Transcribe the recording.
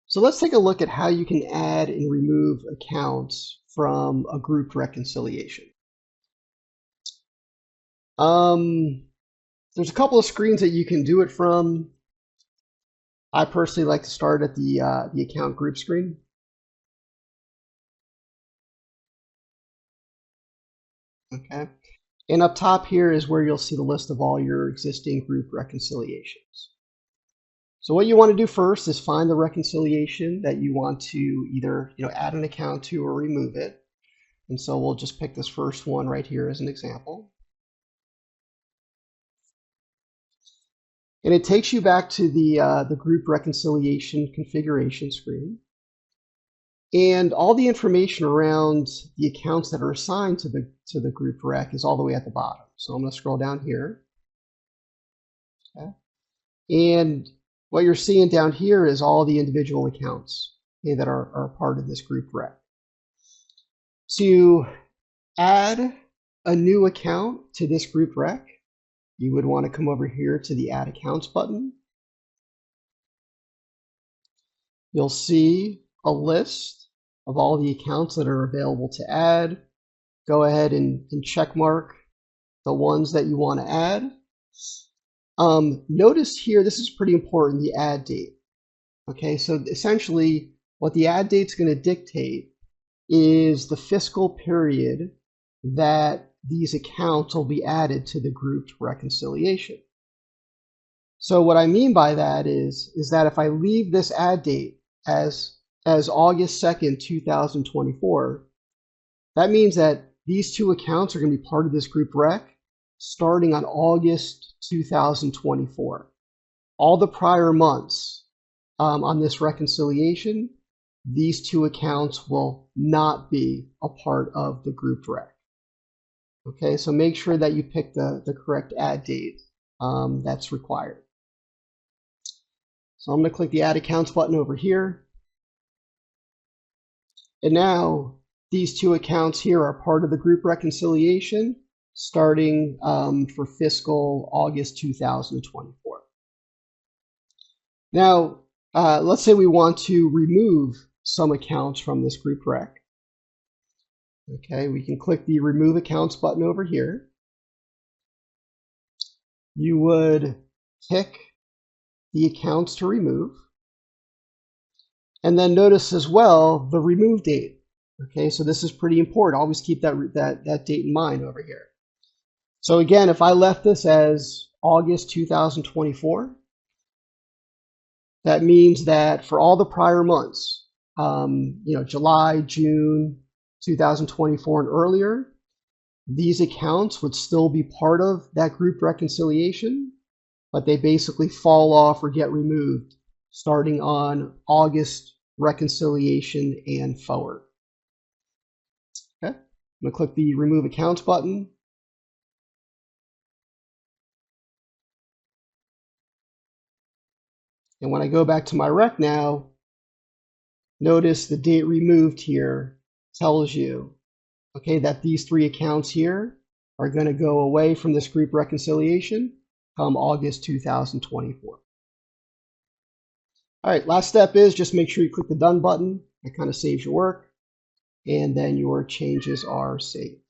So let's take a look at how you can add and remove accounts from a group reconciliation. There's a couple of screens that you can do it from. I personally like to start at the account group screen. Okay. And up top here is where you'll see the list of all your existing group reconciliations. So what you want to do first is find the reconciliation that you want to either add an account to or remove it. And so we'll just pick this first one right here as an example. And it takes you back to the group reconciliation configuration screen. And all the information around the accounts that are assigned to the group rec is all the way at the bottom. So I'm going to scroll down here. Okay. And what you're seeing down here is all the individual accounts that are part of this group rec. To add a new account to this group rec, you would want to come over here to the Add Accounts button. You'll see a list of all the accounts that are available to add. Go ahead and check mark the ones that you want to add. Notice here, this is pretty important, the add date. Okay, so essentially what the add date's going to dictate is the fiscal period that these accounts will be added to the grouped reconciliation. So what I mean by that is that if I leave this add date as August 2nd, 2024, that means that these two accounts are going to be part of this group rec starting on August 2024. All the prior months on this reconciliation, these two accounts will not be a part of the group rec. Okay, so make sure that you pick the correct add date that's required. So I'm going to click the Add Accounts button over here. And now these two accounts here are part of the group reconciliation starting for fiscal August 2024. Now, let's say we want to remove some accounts from this group rec. Okay, we can click the Remove Accounts button over here. You would pick the accounts to remove. And then notice as well the remove date. Okay, so this is pretty important. Always keep that date in mind over here. So again, if I left this as August 2024, that means that for all the prior months, July, June, 2024 and earlier, these accounts would still be part of that group reconciliation, but they basically fall off or get removed starting on August reconciliation and forward. Okay, I'm going to click the Remove Accounts button. And when I go back to my rec now, notice the date removed here tells you, okay, that these three accounts here are going to go away from this group reconciliation come August 2024. All right, last step is just make sure you click the Done button. That kind of saves your work, and then your changes are saved.